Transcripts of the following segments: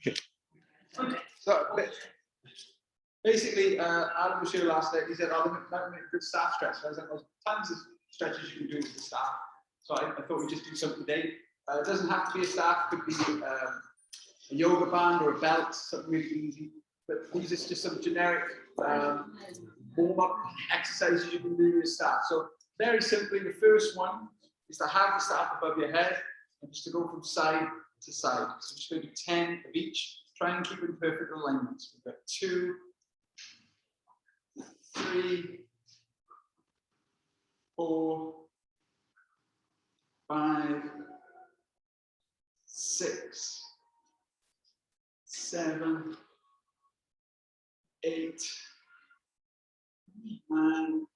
Okay. So basically, Adam was here last night. He said, "Oh, that would make a good staff stretch." So I was like, "There's tons of stretches you can do with the staff." So I thought we'd just do some today. It doesn't have to be a staff. It could be a yoga band or a belt, something really easy. But these are just some generic warm-up exercises you can do with your staff. So very simply, the first one is to have the staff above your head and just to go from side to side. So just going to do 10 of each. Try and keep in perfect alignment. We've got 2, 3, 4, 5, 6, 7, 8, 9,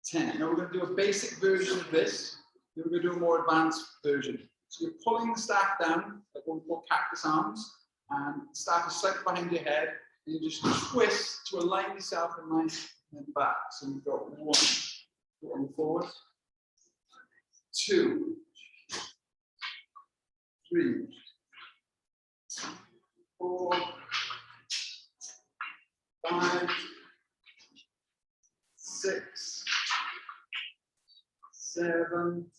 10. Now we're going to do a basic version of this. Then we're going to do a more advanced version. So you're pulling the staff down, like what we call cactus arms, and the staff is slightly behind your head, and you just twist to align yourself in line and then back. So we've got 1 forward, 2, 3, 4, 5, 6, 7,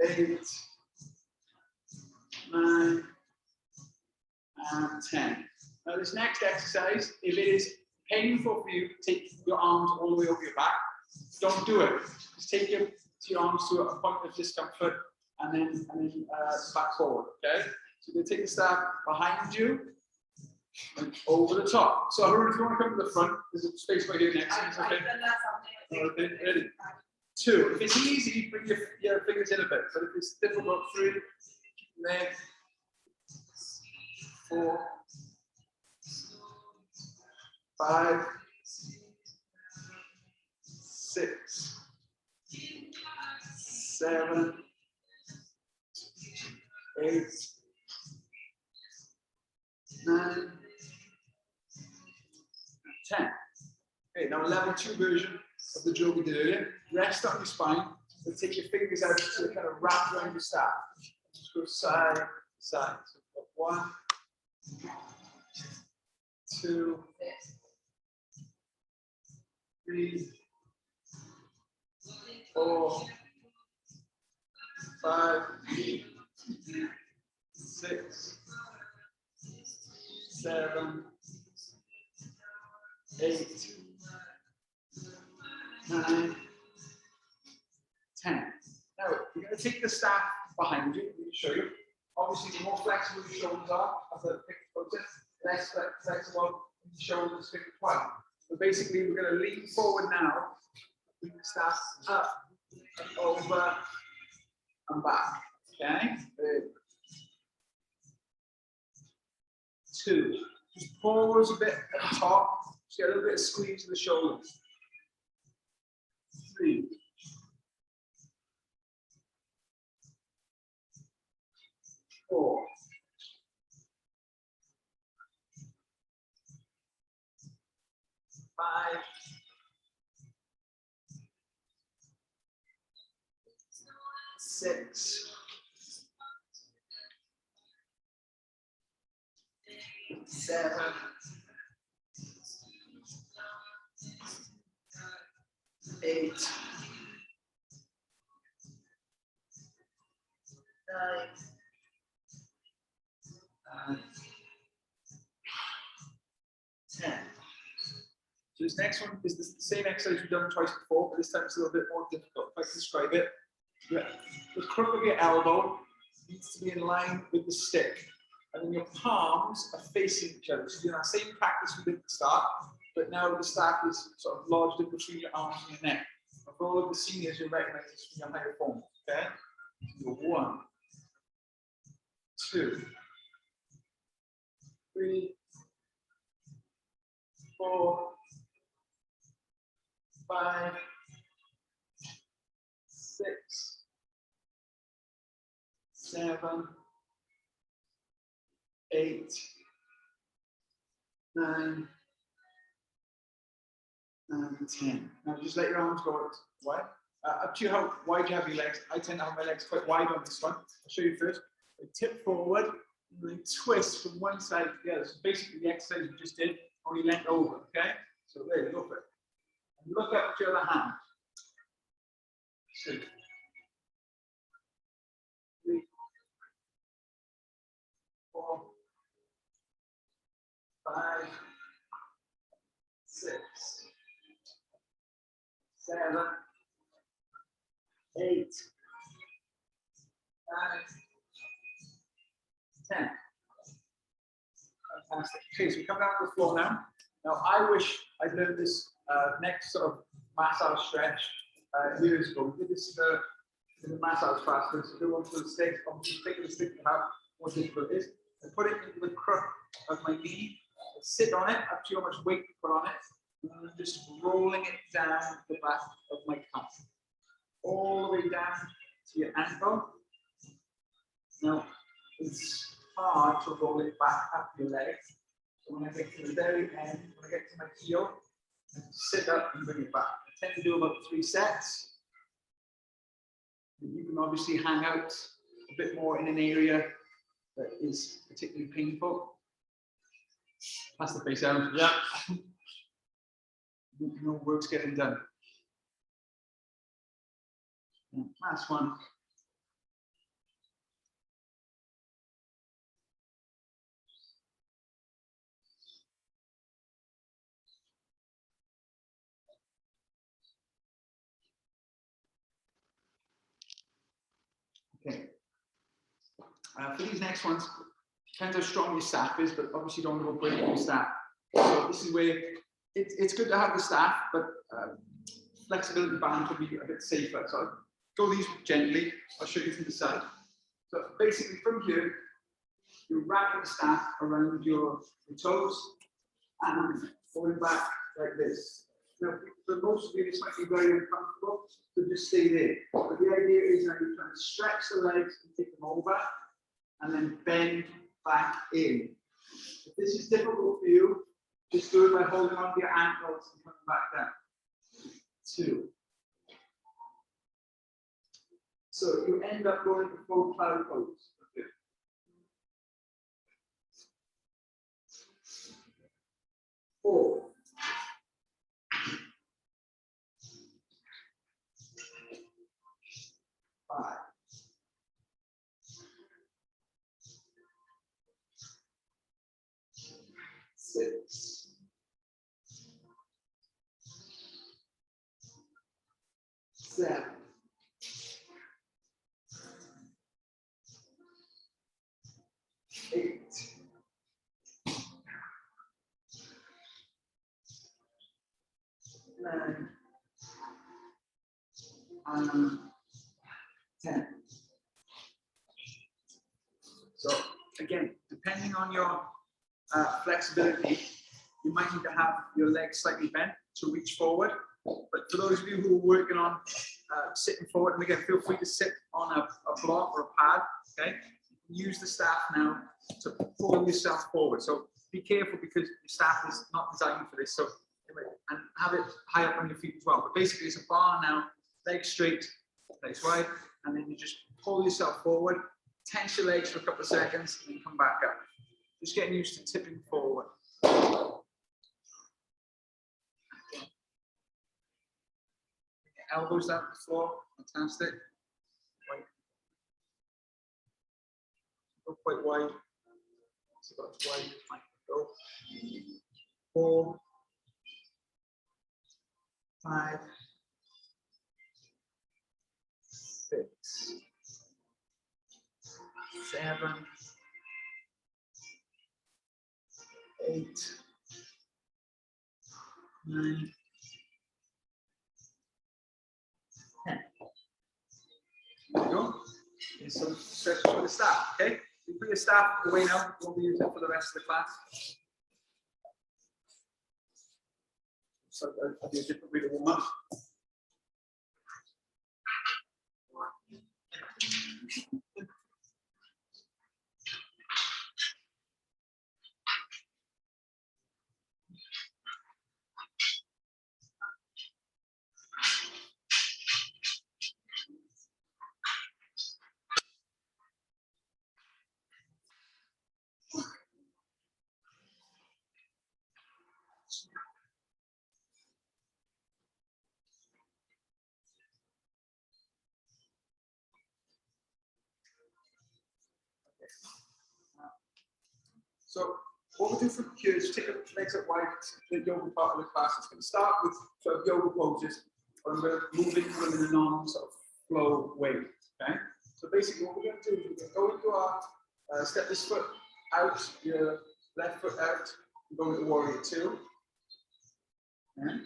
8, 9, and 10. Now this next exercise, if it is painful for you, take your arms all the way over your back. Don't do it. Just take your arms to a point of discomfort and then back forward. Okay. So you're going to take the staff behind you and over the top. So Harun, if you want to come to the front, there's a space right here next to you. Okay. Okay. Ready. 2. If it's easy, bring your fingers in a bit. But if it's difficult, 3, leg, 4, 5, 6, 7, 8, 9, 10. Okay, now level 2 version of the drill we did earlier. Rest on your spine, and take your fingers out to kind of wrap around your staff. Just go side to side. So 1, 2, 3, 4, 5, 6, 7, 8, 9, 10. Now, you're going to take the staff behind you. Let me show you. Obviously, the more flexible your shoulders are, as a fixed process, less flexible the shoulders fit wide. So basically, we're going to lean forward now, bring the staff up and over and back. Okay? 2. Just pause a bit at the top. Just get a little bit of squeeze in the shoulders. 3. 4. 5. 6. 7. 8. 9. 10. So this next one is the same exercise we've done twice before, but this time it's a little bit more difficult. If I can describe it, the crook of your elbow needs to be in line with the stick, and then your palms are facing each other. So you're doing that same practice we did at the start, but now the staff is sort of lodged in between your arms and your neck. And for all of the seniors, you'll recognize this from your higher form. Okay? So 1, 2, 3, 4, 5, 6, 7, 8, 9, and 10. Now just let your arms go out wide. Up to you how wide you have your legs. I tend to have my legs quite wide on this one. I'll show you first. I tip forward, And then twist from one side to the other. So basically the exercise we just did, only leant over, okay? So there, go for it. And look up at your other hand. 2, 3, 4, 5, 6, 7, 8, 9, 10. Fantastic. Okay, so we come down to the floor now. Now, I wish I'd learned this next sort of massage stretch years ago. We did this in the massage class. So do one for the stick, obviously pick the stick you have, more difficult it is. I put it into the crook of my knee, I sit on it, up to how much weight you put on it, and I'm just rolling it down the back of my calf. All the way down to your ankle. Now, it's hard to roll it back up your leg. So when I get to the very end, when I get to my heel, I sit up and bring it back. I tend to do about 3 sets. You can obviously hang out a bit more in an area that is particularly painful. That's the face out. Yeah. No work's getting done. Last one. Okay. For these next ones, depends how strong your staff is, but obviously don't want to go breaking your staff. So this is where it's good to have the staff, but flexibility band will be a bit safer. So I'll go these gently. I'll show you from the side. So basically from here, you wrap the staff around your toes and falling back like this. Now, for most of you, this might be very uncomfortable, so just stay there. But the idea is that you're trying to stretch the legs and take them over, and then bend back in. If this is difficult for you, just do it by holding on to your ankles and coming back down. 2. So you end up going to full cloud pose. Okay. 4. 5. 6. 7. 8. 9. And 10. So again, depending on your flexibility, you might need to have your legs slightly bent to reach forward. But for those of you who are working on sitting forward, and again, feel free to sit on a block or a pad, okay? Use the staff now to pull yourself forward. So be careful because your staff is not designed for this. So, and have it high up on your feet as well. But basically it's a bar now, legs straight, legs wide, and then you just pull yourself forward, tense your legs for a couple of seconds, and then come back up. Just getting used to tipping forward. Elbows down the floor, fantastic. Go quite wide. So that's wide as might go. 4, 5, 6, 7, 8, 9, 10. There we go. Okay, so stretch for the staff, okay? You put your staff away now, we won't be using it for the rest of the class. So I'll do a different way to warm up. So what we do from here is take the legs up wide, the yoga part of the class. It's going to start with sort of yoga poses, but I'm going to move into them in a non sort of flow way. Okay. So basically, what we're going to do is we're going to go into our step this foot out, your left foot out, and go into warrior two. Okay.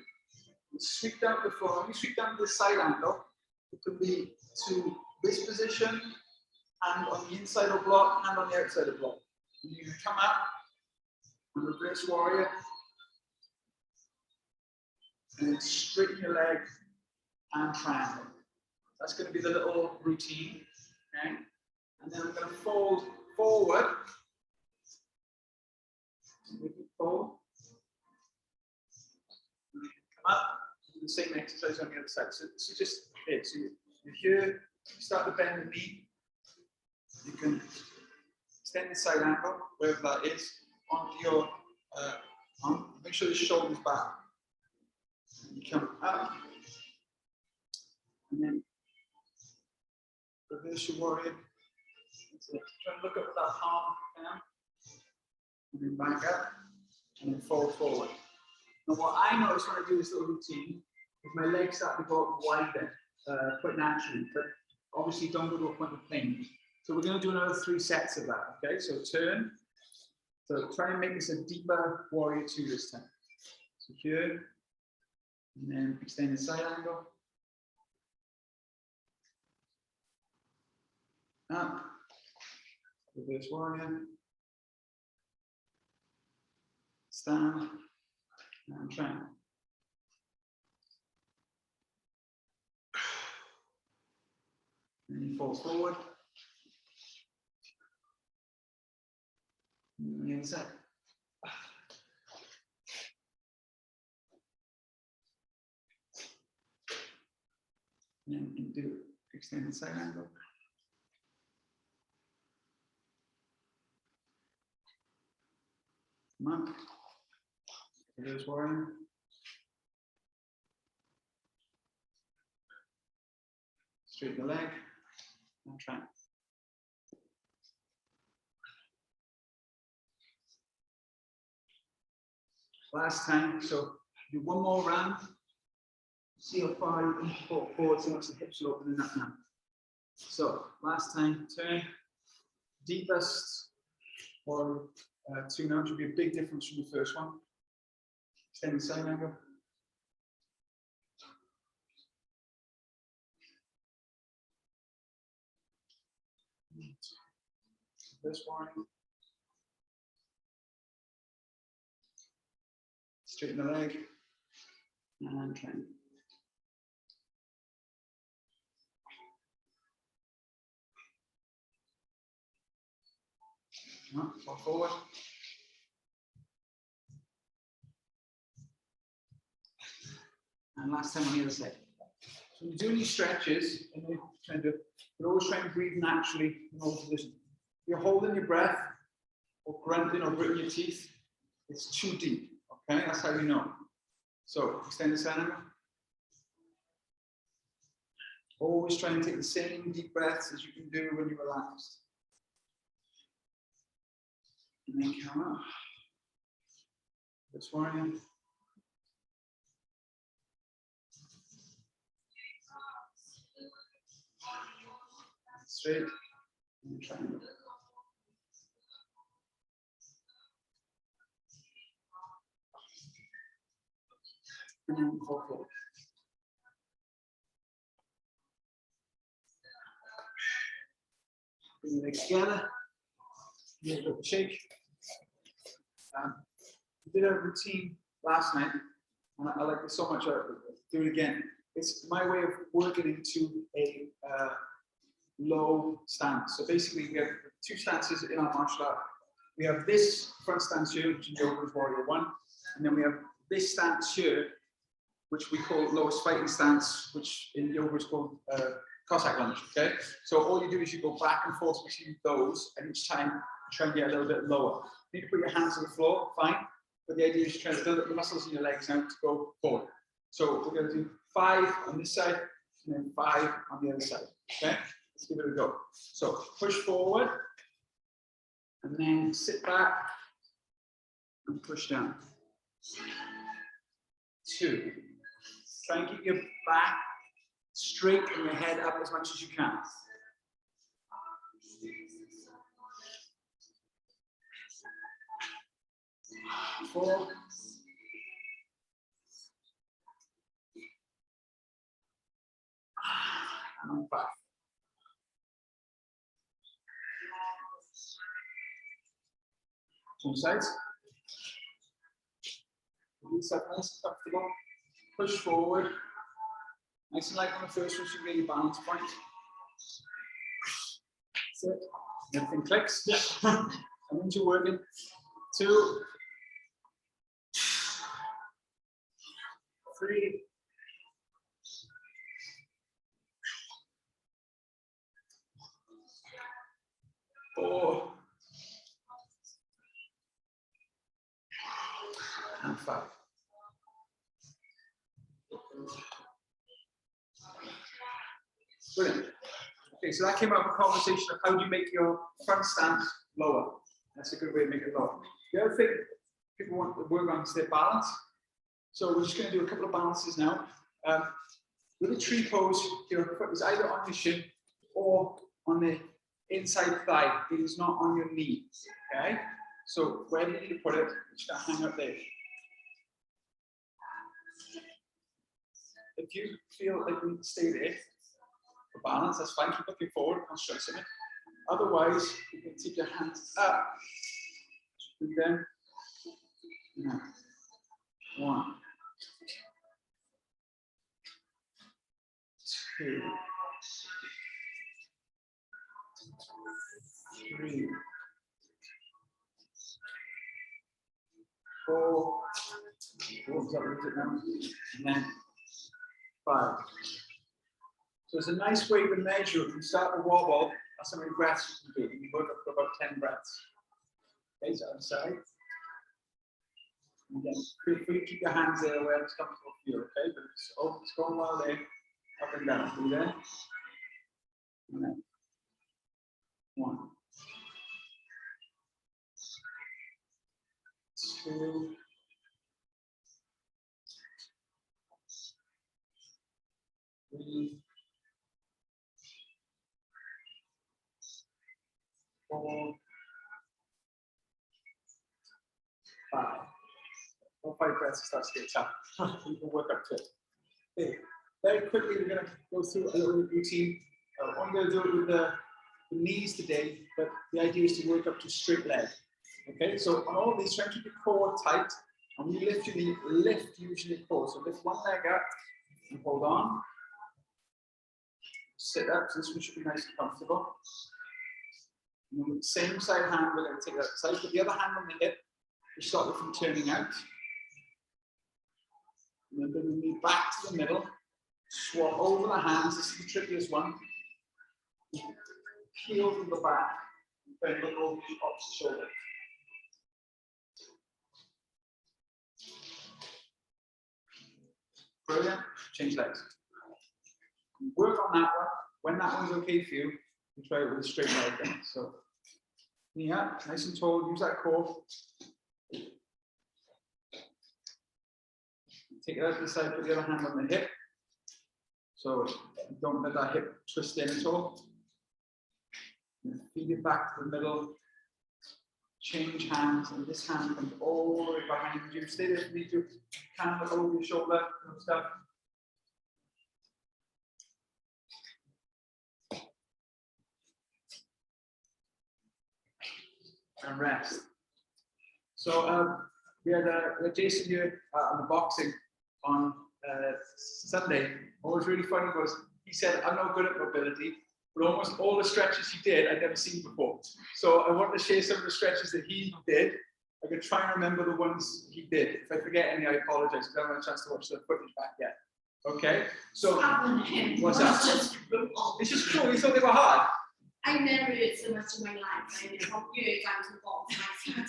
Sweep down the floor. When you sweep down to the side angle, it could be to this position, hand on the inside of block, hand on the outside of block. And you can come up and reverse warrior, and then straighten your leg and triangle. That's going to be the little routine. Okay? And then I'm going to fold forward. Fold. Come up. Do the same exercise on the other side. So this is just it. So you're here, you start to bend the knee. You can extend the side angle, wherever that is, onto your arm. Make sure the shoulder's back. And you come up. And then reverse your warrior. Try and look up with that palm down. And then back up. And then fold forward. And what I notice when I do this little routine is my legs start to go up wider, quite naturally, but obviously don't go to a point of pain. So we're going to do another 3 sets of that. Okay, so turn. So try and make this a deeper warrior two this time. So here, and then extend the side angle. Up. Reverse warrior. Stand. And triangle. And you fall forward. And the other side. And then you do extend the side angle. Come up. Reverse warrior. Straighten the leg and triangle. Last time, so do one more round. See how far you can pull forward so much the hips are opening up now. So last time, turn. Deepest or two now should be a big difference from the first one. Extend the side angle. This one. Straighten the leg and triangle. Fall forward. And last time on the other side. So when you're doing these stretches, and you're always trying to breathe naturally in all positions. If you're holding your breath or grunting or gritting your teeth, it's too deep. Okay, that's how you know. So extend the side angle. Always try and take the same deep breaths as you can do when you're relaxed. And then come up. This one. Straight and triangle. And then fall forward. Bring the legs together. Give it a little shake. We did a routine last night, and I like it so much. I'll do it again. It's my way of working into a low stance. So basically, we have 2 stances in our martial art. We have this front stance here, which in yoga is warrior 1, and then we have this stance here, which we call lowest fighting stance, which in yoga is called Cossack lunge. Okay, so all you do is you go back and forth between those, and each time you try and get a little bit lower. You need to put your hands on the floor, fine. But the idea is to try to build up the muscles in your legs now to go forward. So we're going to do 5 on this side, and then 5 on the other side. Okay, let's give it a go. So push forward, And then sit back and push down. 2. Try and keep your back straight and your head up as much as you can. 4. And 5. Two sides. Release up, nice, comfortable. Push forward. Nice and light on the first one should be your balance point. That's it. Everything clicks. Yeah. That means you're working. 2. 3. 4. And 5. Brilliant. Okay, so that came out of a conversation of how do you make your front stance lower. That's a good way to make it lower. The other thing people want to work on is their balance. So we're just going to do a couple of balances now. With a tree pose, your foot is either on your shin or on the inside thigh. It is not on your knee. Okay? So wherever you need to put it, it's going to hang up there. If you feel like you need to stay there for balance, that's fine. Keep looking forward, not stressing it. Otherwise, you can take your hands up. And then, 1, 2, 3, 4. And then 5. So it's a nice way to measure. If you start to wobble, that's how many breaths you can do. You work up for about 10 breaths. Okay, so outside. And again, feel free to keep your hands there where it's comfortable for you, okay? But it's going well there, up and down. Do that. And then 1, 2, 3, 4, 5. All 5 breaths starts to get tough. You can work up to it. Okay. Very quickly, we're going to go through a little routine. I'm going to do it with the knees today, but the idea is to work up to straight leg. Okay, so on all of these, try and keep your core tight. And when you lift your knee, lift usually your core. So lift one leg up and hold on. Sit up, so this one should be nice and comfortable. And then with the same side hand, we're going to take that side, put the other hand on the hip to stop it from turning out. And then bring the knee back to the middle. Swap over the hands. This is the trickiest one. Peel from the back. And then look over the opposite shoulder. Brilliant. Change legs. Work on that one. When that one's okay for you, you try it with a straight leg then. So, knee up, nice and tall. Use that core. Take it out to the side, put the other hand on the hip. So don't let that hip twist in at all. And feed it back to the middle. Change hands, and this hand comes all the way behind you. Stay there if you need to. Hand over your shoulder and stuff. And rest. So we had Jason here on the boxing on Sunday. What was really funny was he said, I'm not good at mobility, but almost all the stretches he did I'd never seen before. So I want to share some of the stretches that he did. I could try and remember the ones he did. If I forget any, I apologize because I haven't had a chance to watch the footage back yet. Okay, so what's that? It's just cool. You thought they were hard. I never did so much in my life. I did from years down to the bottom.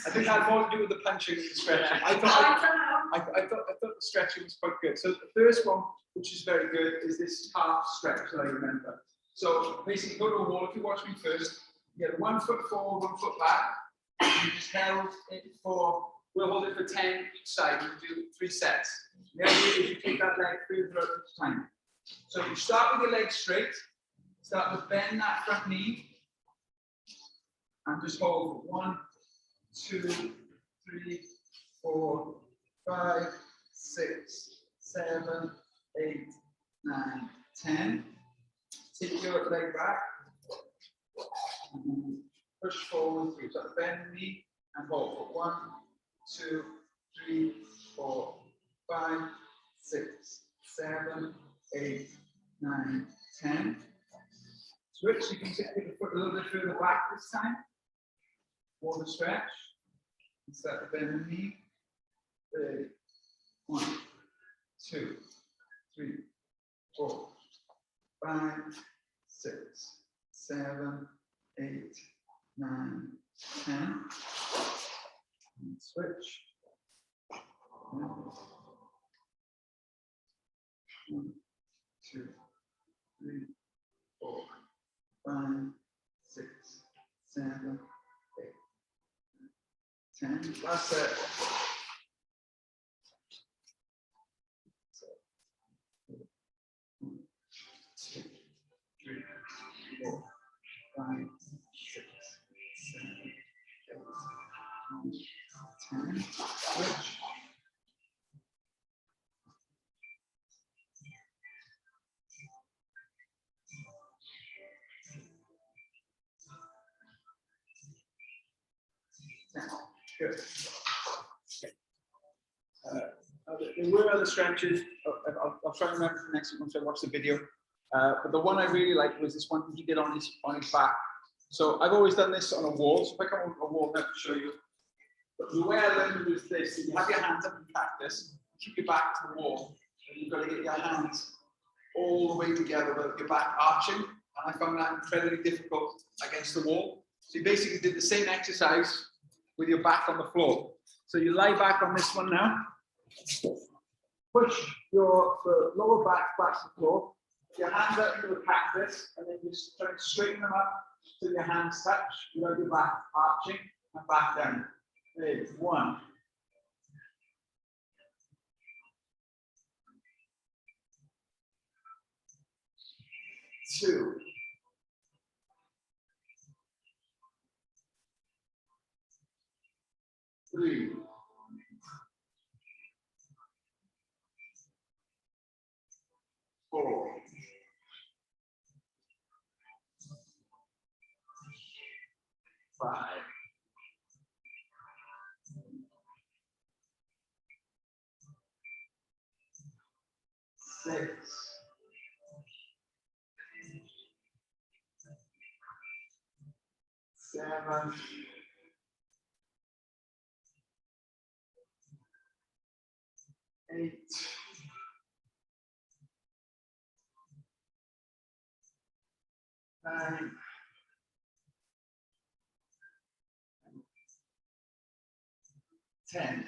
I think that had more to do with the punching and the stretching. I thought the stretching was quite good. So the first one, which is very good, is this calf stretch that I remember. So basically, go to a wall. If you watch me first, you get 1 foot forward, 1 foot back. You just held it for, we'll hold it for 10 each side. We'll do 3 sets. The idea is you take that leg further out each time. So you start with your legs straight, start to bend that front knee, and just hold 1, 2, 3, 4, 5, 6, 7, 8, 9, 10. Take your leg back, and push forward through. So bend the knee and hold for 1, 2, 3, 4, 5, 6, 7, 8, 9, 10. Switch, you can take the foot a little bit further back this time. More the stretch. And start to bend the knee. 1, 2, 3, 4, 5, 6, 7, 8, 9, 10. And switch. 1, 2, 3, 4, 5, 6, 7, 8, 10. Last set. 1, 2, 3, 4, 5, 6, 7, 8, 9, 10. Switch. Good. There were other stretches. I'll try and remember for next week once I watch the video. But the one I really liked was this one he did on his back. So I've always done this on a wall. So if I come on a wall now to show you. But the way I learned is this: you have your hands up in practice, keep your back to the wall, and you've got to get your hands all the way together with your back arching. And I found that incredibly difficult against the wall. So you basically did the same exercise with your back on the floor. So you lie back on this one now. Push your lower back to the floor. Your hands up into a cactus, and then just try to straighten them up till your hands touch without your back arching and back down. There, 1. 2. 3. 4. 5. 6. 7. 8. 9. 10.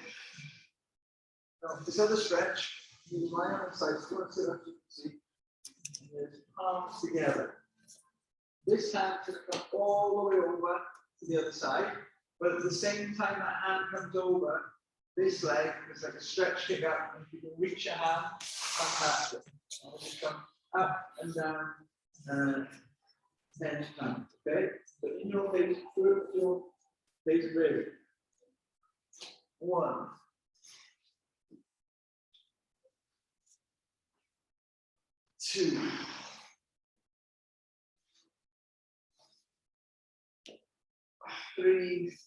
Now, this other stretch, you lie on the side, so let's see what you can see. And there's palms together. This hand can come all the way over to the other side, but at the same time that hand comes over, this leg is like a stretch kick up, and if you can reach your hand, fantastic. And just come up and down 10 times, okay? So in your face, through your face ready. 1. 2. 3.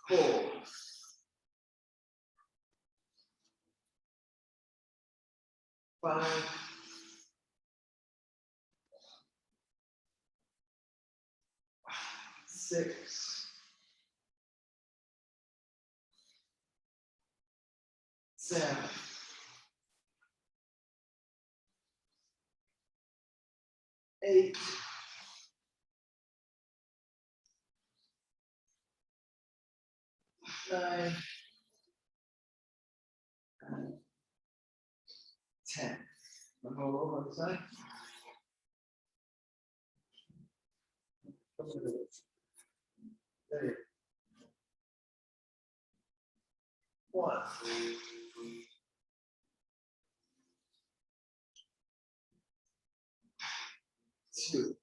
4. 5. 6. 7. 8. 9. And 10. And all over the side. One. Two.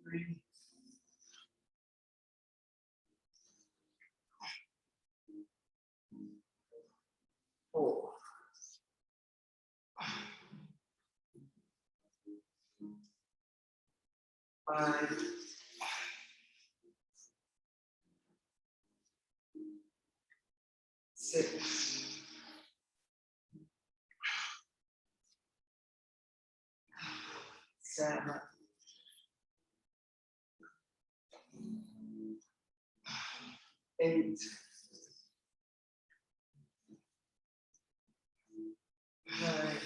Three. Four. 5. 6. 7. 8. 9.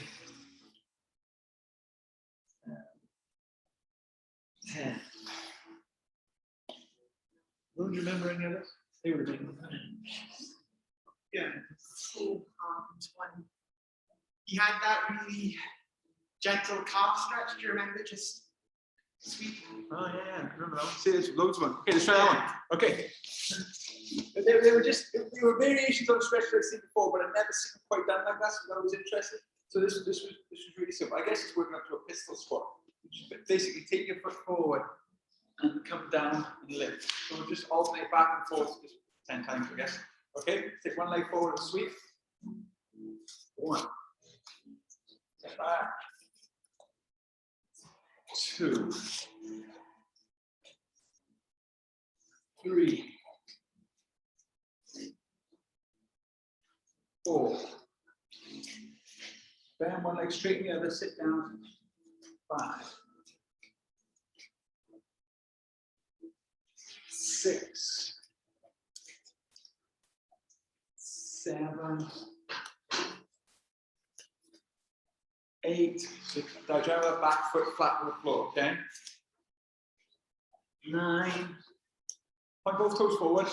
10. Don't you remember any of this? They would have been. Yeah. When he had that really gentle calf stretch, do you remember? Just sweet. Oh yeah, I remember that one. See, there's loads of them. Okay, let's try that one. Okay. They were variations on stretch that I've seen before, but I've never seen them quite done like that, so that was interesting. So this was really simple. I guess it's working up to a pistol squat, which is basically take your foot forward and come down and lift. So we'll just alternate back and forth just 10 times, I guess. Okay, take one leg forward and sweep. 1. Step back. 2. 3. 4. Bend one leg straight in the other, sit down. 5. 6. 7. 8. So drive our back foot flat on the floor, okay? 9. Point both toes forward.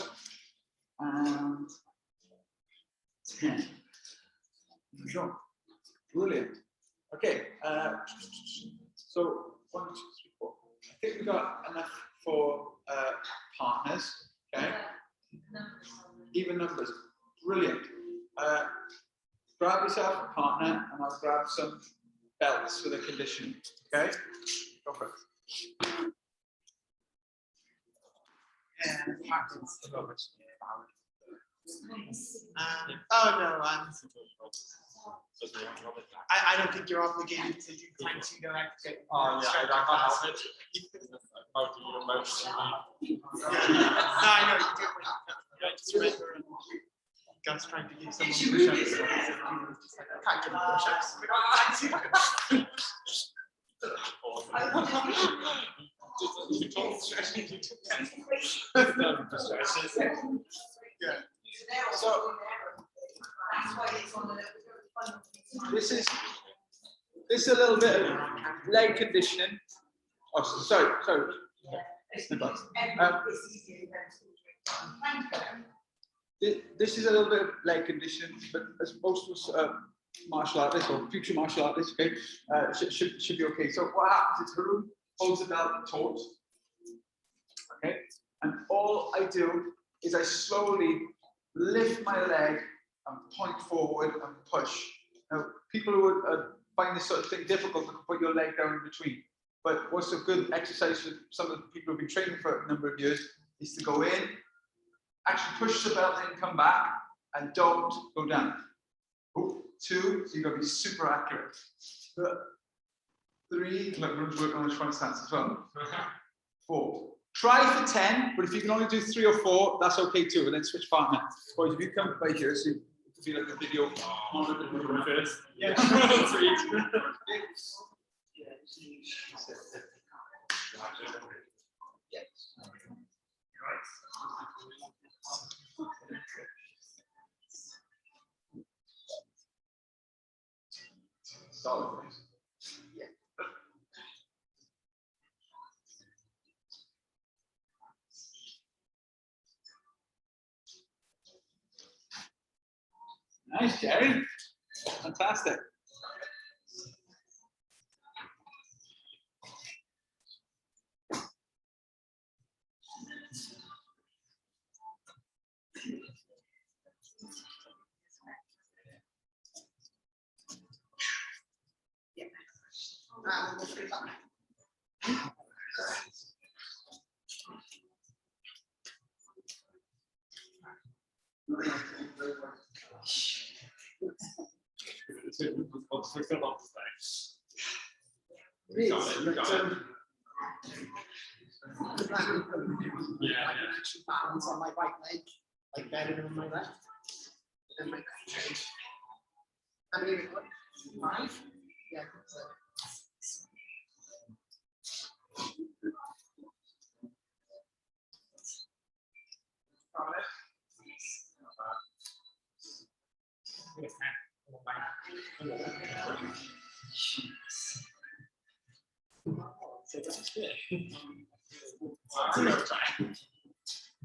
And 10. There we go. Brilliant. Okay. So 1, 2, 3, 4. I think we got enough for partners. Okay. Even numbers. Brilliant. Grab yourself a partner, and I'll grab some belts for the conditioning. Okay. Go for it. And practice. Oh no, I don't think you're obligated to do plenty though. Oh yeah, I can't help it. No, I know you do. Yeah, just remember, Gus trying to give someone push-ups. So I can't give him push-ups. Yeah. So this is a little bit of leg conditioning. Oh, sorry. This is a little bit of leg conditioning, but as most of us martial artists or future martial artists, okay, should be okay. So what happens is Haroon holds the belt taut, okay, and all I do is I slowly lift my leg and point forward and push. Now, people who would find this sort of thing difficult to put your leg down in between. But what's a good exercise for some of the people who've been training for a number of years is to go in, actually push the belt in, come back, and don't go down. 2, so you've got to be super accurate. 3, look, we're going to work on the front stance as well. 4. Try for 10, but if you can only do 3 or 4, that's okay too, and then switch partner. Boys, if you come by here, so you can feel like a video first. Yeah. Solid. Nice, Jerry. Fantastic. And we'll straight back. Balance on my right leg, like better than my left. And my back change. I mean, 5? Yeah, so.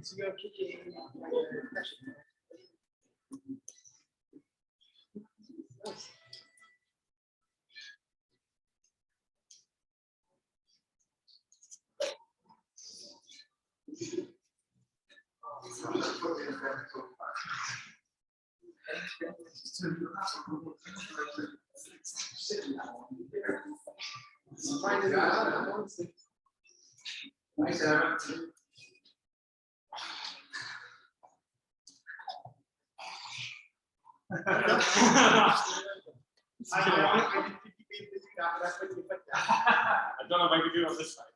So you're kicking pressure. Nice, Evan. I don't know if I can do it on this side.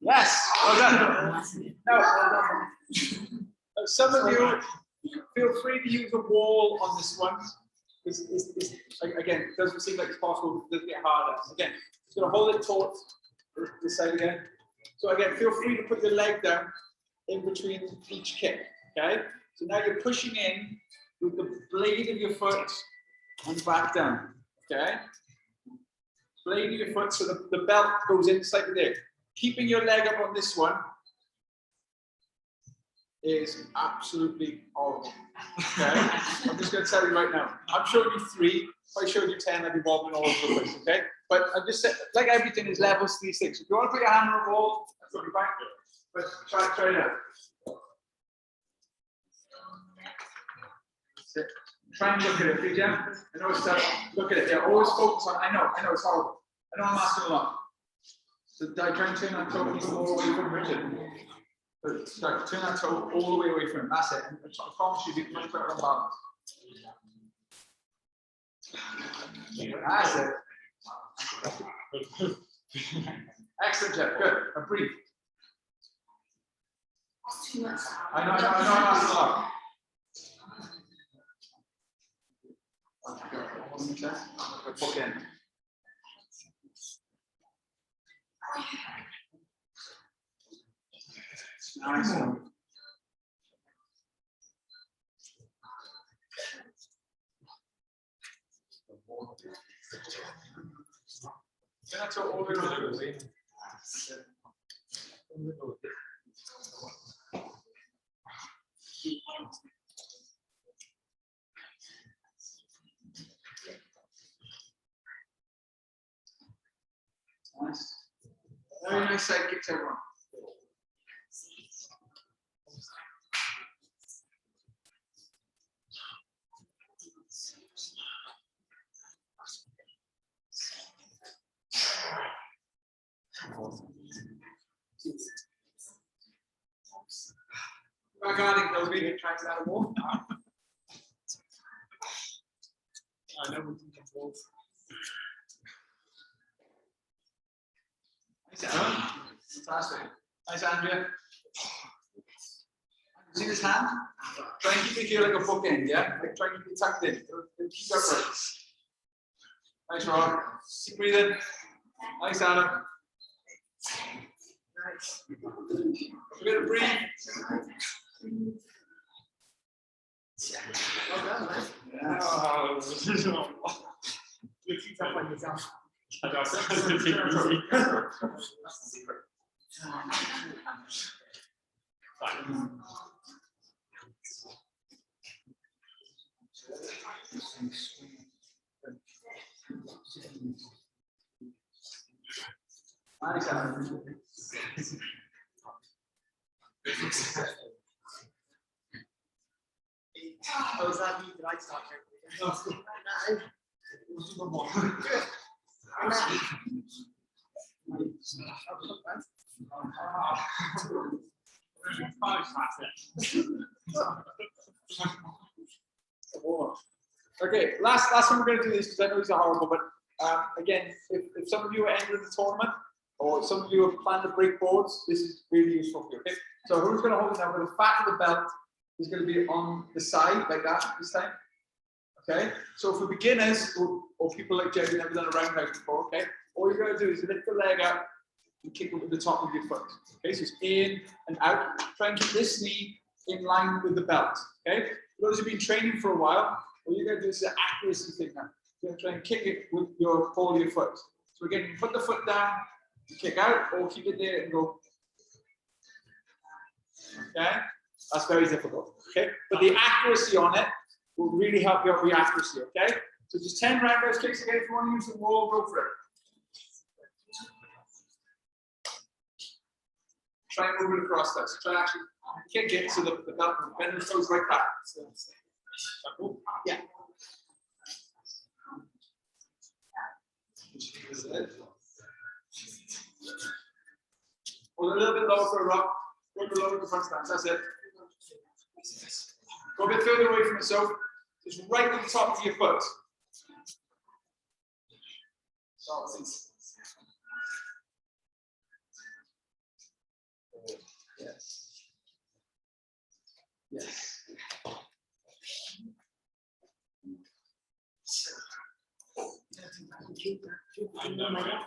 Yes, well done. Now, some of you feel free to use a wall on this one. Again, it doesn't seem like it's possible. It does get harder. Again, just gonna hold it taut this side again. So again, feel free to put your leg down in between each kick. Okay. So now you're pushing in with the blade of your foot and back down. Okay. Blade of your foot, so the belt goes in slightly there. Keeping your leg up on this one is absolutely horrible. Okay? I'm just going to tell you right now. I'm showing you 3. If I showed you 10, I'd be wobbling all over the place. Okay? But I'm just saying, like everything is levels to these things. If you want to put your hand on a wall, that's what you're back. But try it out. That's it. Try and look at it, please, yeah? I know it's tough. Look at it. Yeah, always focus on. I know it's horrible. I know I'm asking a lot. So I try and turn that toe even more away from Richard. But start turn that toe all the way away from him. That's it. I promise you, be much better on balance. That's it. Excellent, Jeff. Good. Now breathe. Too much. I know. I'm asking a lot. Book in. Nice one. That's all we're going to do. Nice. Very nice side kicks, everyone. Regarding those video tracks out of war. I know we can control. Nice, Aaron. Fantastic. Nice, Andrea. See this hand? Try and keep it here like a bookend, yeah? Like try and keep it tucked in. It'll keep it upright. Nice, Rob. Keep breathing. Nice, Adam. Nice. A bit of breathe. Well done, man. Yeah. You keep up on yourself. I don't know. Nice, Alan. Oh, is that me? Did I start? Okay, last one we're going to do this because I know these are horrible, but again, if some of you are entering the tournament or some of you have planned to break boards, this is really useful for you. Okay, so who's going to hold it now? With the fat of the belt is going to be on the side like that this time. Okay, so for beginners or people like Jerry, never done a roundhouse before, okay, all you're going to do is lift the leg up and kick it with the top of your foot. Okay, so it's in and out. Try and keep this knee in line with the belt. Okay, for those who've been training for a while, what you're going to do is an accuracy thing now. You're going to try and kick it with your ball of your foot. So again, you put the foot down, you kick out, or keep it there and go. Okay, that's very difficult. Okay, but the accuracy on it will really help you out with the accuracy. Okay, so just 10 roundhouse kicks again. If you want to use the wall, go for it. Try and move it across that. So try and actually kick it so the belt bend the toes like that. Yeah. Or a little bit lower for a rock. Go a bit lower to the front stance. That's it. Go a bit further away from yourself. Just right at the top of your foot. Yes. Yes. I know, right?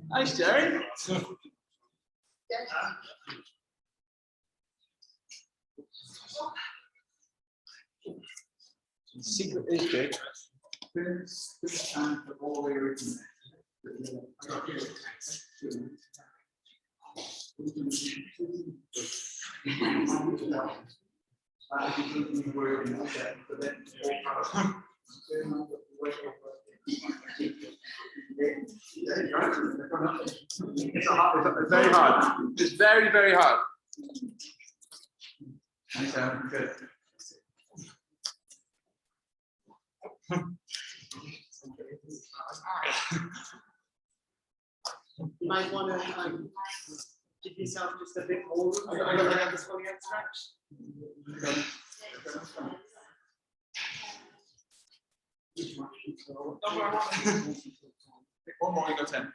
Nice, Jerry. The secret is, Jake, finish time for all the way away from It's very hard. It's very, very hard. Okay, good. You might want to give yourself just a bit more room. I got this one again stretch. One more, you got 10.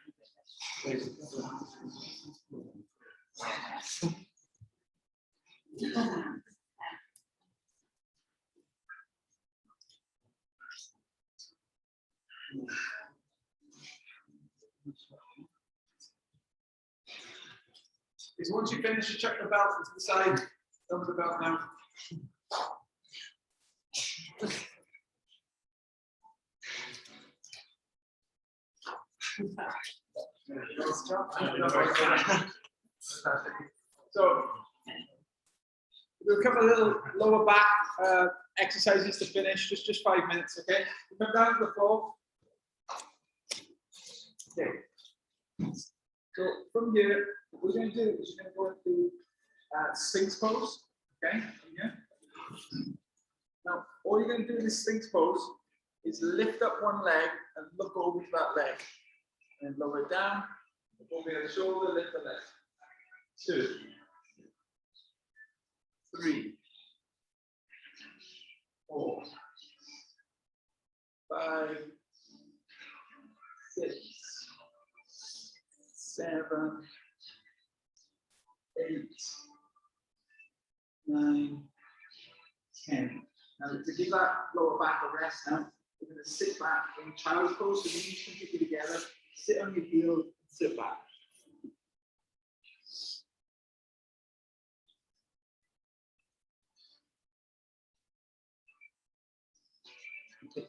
Is once you finish, you chuck the belt into the side. Dump the belt now. So we'll cover a little lower back exercises to finish, just 5 minutes, okay? Come down to the floor. Okay. So from here, what we're going to do is we're going to go into Sphinx pose, okay? From here. Now, all you're going to do in this Sphinx pose is lift up one leg and look over to that leg. And lower it down, look over the shoulder, lift the leg. 2, 3, 4, 5, 6, 7, 8, 9, 10. Now to give that lower back a rest now, we're going to sit back in child's pose, so the knees completely together, sit on your heels, sit back.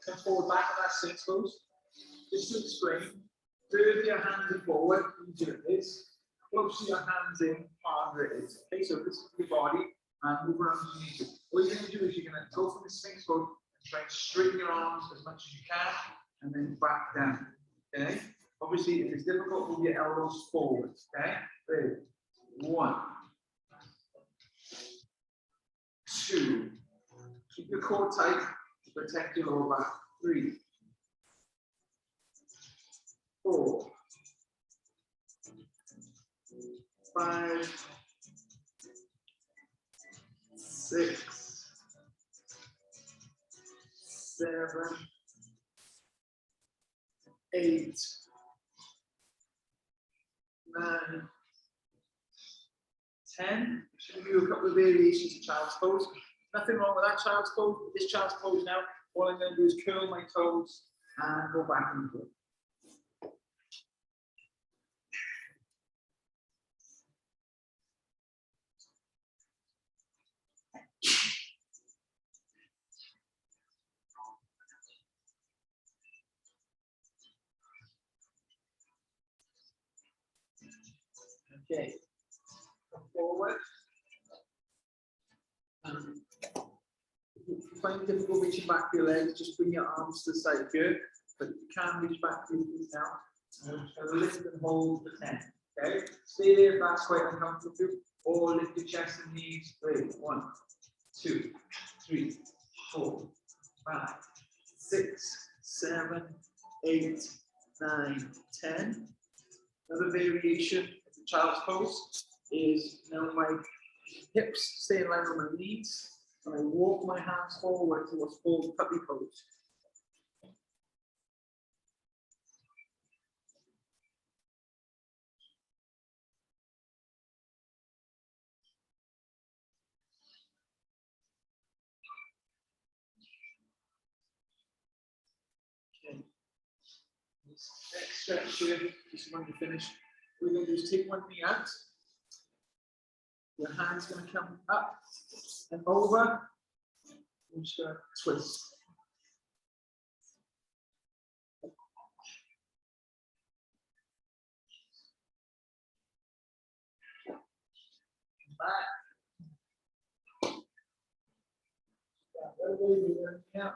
come forward back to that six pose. Just to explain, curve your hands forward, you do this. Close your hands in, harder it is. Okay, so this is your body and move around as you need to. What you're going to do is you're going to go from the Sphinx pose and try and straighten your arms as much as you can and then back down. Okay? Obviously, if it's difficult, move your elbows forward. Okay? Ready? 1, 2. Keep your core tight to protect your lower back. 3, 4, 5, 6, 7, 8, 9, 10. Should we do a couple of variations of child's pose? Nothing wrong with that child's pose. But this child's pose now, all I'm going to do is curl my toes and go back and forth. Okay, come forward. If you find it difficult reaching back to your legs, just bring your arms to the side here. But if you can reach back to your feet now, I'm just going to lift and hold the 10. Okay, stay there if that's quite uncomfortable. Or lift your chest and knees. Ready? 1, 2, 3, 4, 5, 6, 7, 8, 9, 10. Another variation of the child's pose is now my hips stay in line with my knees, and I walk my hands forward to what's called puppy pose. Okay. This next stretch here, just when you finish, we're going to do is take one knee out. Your hand's going to come up and over. I'm just going to twist. Back. Yeah.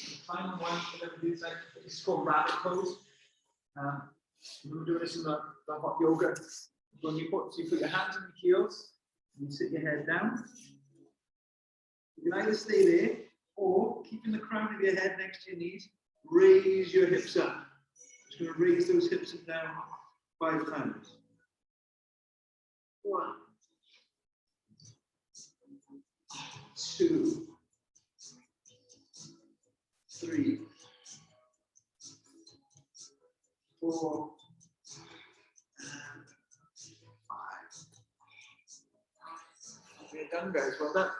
The final one we're going to do is called rabbit pose. We're doing this in the hot yoga. When you put your hands on your heels, and you sit your head down. You can either stay there or keeping the crown of your head next to your knees, raise your hips up. Just going to raise those hips and down 5 times. 1, 2, 3, 4, and 5. We're done, guys. Well done.